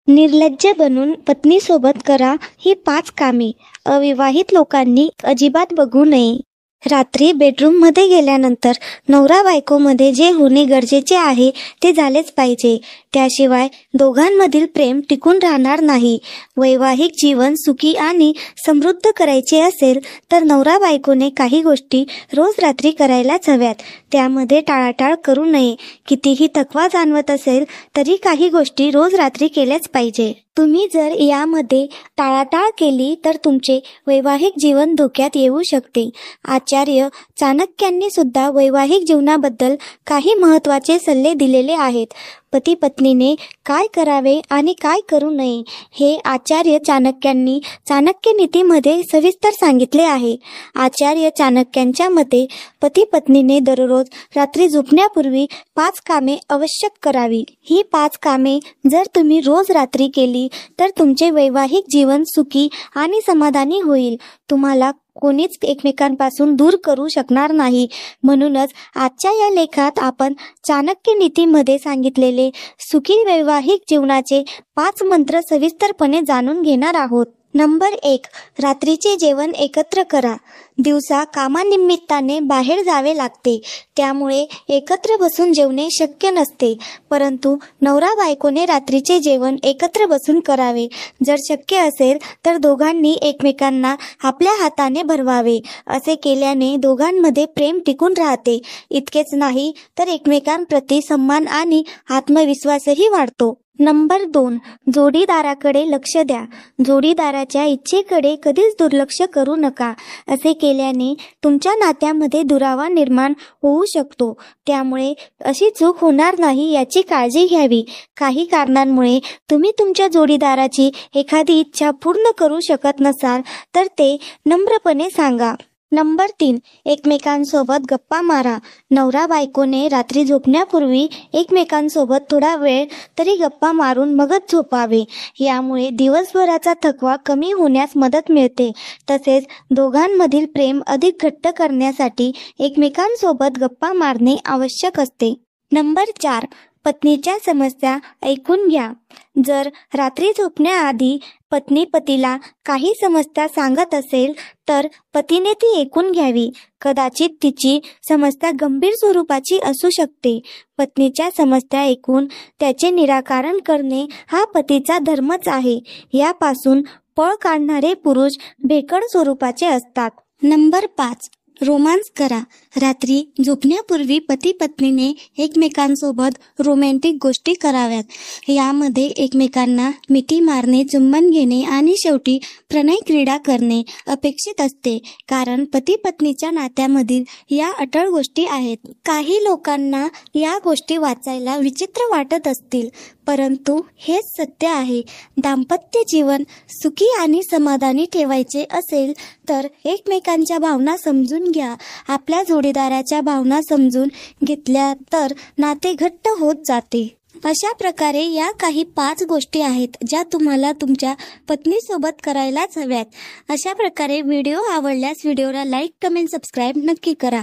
निर्लज्ज बनून पत्नीसोबत करा ही 5 कामे अविवाहित लोकांनी अजिबात बघू नये. रात्री बेडरूममध्ये गेल्यानंतर नवरा बायकोमध्ये जे होणे गरजेचे आहे ते झालेच पाहिजे. त्याशिवाय दोघांमधील प्रेम टिकून राहणार नाही. वैवाहिक जीवन सुखी आणि समृद्ध करायचे असेल तर नवरा बायकोने काही गोष्टी रोज रात्री करायलाच हव्यात. त्यामध्ये टाळाटाळ करू नये. कितीही थकवा जाणवत असेल तरी काही गोष्टी रोज रात्री केल्याच पाहिजे. तुम्ही जर यामध्ये टाळाटाळ केली तर तुमचे वैवाहिक जीवन धोक्यात येऊ शकते. आचार्य चाणक्यांनी सुद्धा वैवाहिक जीवनाबद्दल काही महत्त्वाचे सल्ले दिलेले आहेत. पती पत्नीने काय करावे आणि काय करू नये हे आचार्य चाणक्यांनी चाणक्य नीतीमध्ये सविस्तर सांगितले आहे. आचार्य चाणक्यांच्या मते पती पत्नीने दररोज रात्री झोपण्यापूर्वी 5 कामे आवश्यक करावी. ही 5 कामे जर तुम्ही रोज रात्री केली तर तुमचे वैवाहिक जीवन सुखी आणि समाधानी होईल. तुम्हाला कोणीच एकमेकांपासून दूर करू शकणार नाही. म्हणूनच आजच्या या लेखात आपण चाणक्य नीतीमध्ये सांगितलेले सुखी वैवाहिक जीवनाचे 5 मंत्र सविस्तरपणे जाणून घेणार आहोत. नंबर 1. रात्रीचे जेवण एकत्र करा. दिवसा कामानिमित्ताने बाहेर जावे लागते, त्यामुळे एकत्र बसून जेवणे शक्य नसते. परंतु नवरा बायकोने रात्रीचे जेवण एकत्र बसून करावे. जर शक्य असेल तर दोघांनी एकमेकांना आपल्या हाताने भरवावे. असे केल्याने दोघांमध्ये प्रेम टिकून राहते. इतकेच नाही तर एकमेकांप्रती सन्मान आणि आत्मविश्वासही वाढतो. नंबर 2. जोडीदाराकडे लक्ष द्या. जोडीदाराच्या इच्छेकडे कधीच दुर्लक्ष करू नका. असे केल्याने तुमच्या नात्यामध्ये दुरावा निर्माण होऊ शकतो. त्यामुळे अशी चूक होणार नाही याची काळजी घ्यावी. काही कारणांमुळे तुम्ही तुमच्या जोडीदाराची एखादी इच्छा पूर्ण करू शकत नसाल तर ते नम्रपणे सांगा. नंबर 3. एकमेकांसोबत गप्पा मारा. नवरा बायकोने रात्री झोपण्यापूर्वी एकमेकांसोबत थोडा वेळ तरी गप्पा मारून मगच झोपावे. यामुळे दिवसभराचा थकवा कमी होण्यास मदत मिळते. तसेच दोघांमधील प्रेम अधिक घट्ट करण्यासाठी एकमेकांसोबत गप्पा मारणे आवश्यक असते. नंबर 4. पत्नीच्या समस्या ऐकून घ्या. जर रात्री झोपण्याआधी पत्नी पतीला काही समस्या सांगत असेल तर पतीने ती ऐकून घ्यावी. कदाचित तिची समस्या गंभीर स्वरूपाची असू शकते. पत्नीच्या समस्या ऐकून त्याचे निराकरण करणे हा पतीचा धर्मच आहे. यापासून पळ काढणारे पुरुष भेकड स्वरूपाचे असतात. नंबर 5. रोमांस करा. रात्री झोपण्यापूर्वी पती पत्नीने एकमेकांसोबत रोमॅन्टिक गोष्टी कराव्यात. यामध्ये एकमेकांना मिठी मारणे, चुंबन घेणे आणि शेवटी प्रणय क्रीडा करणे अपेक्षित असते. कारण पती पत्नीच्या नात्यामधील या अटळ गोष्टी आहेत. काही लोकांना या गोष्टी वाचायला विचित्र वाटत असतील, परंतु हेच सत्य आहे. दाम्पत्य जीवन सुखी आणि समाधानी ठेवायचे असेल तर एकमेकांच्या भावना समजून घ्या. आपल्या जोडीदाराच्या भावना समजून घेतल्या तर नाते घट्ट होत जाते. अशा प्रकारे या काही 5 गोष्टी आहेत ज्या तुम्हाला तुमच्या पत्नीसोबत करायलाच हव्यात. अशा प्रकारे व्हिडिओ आवडल्यास व्हिडिओला लाईक, कमेंट, सबस्क्राईब नक्की करा.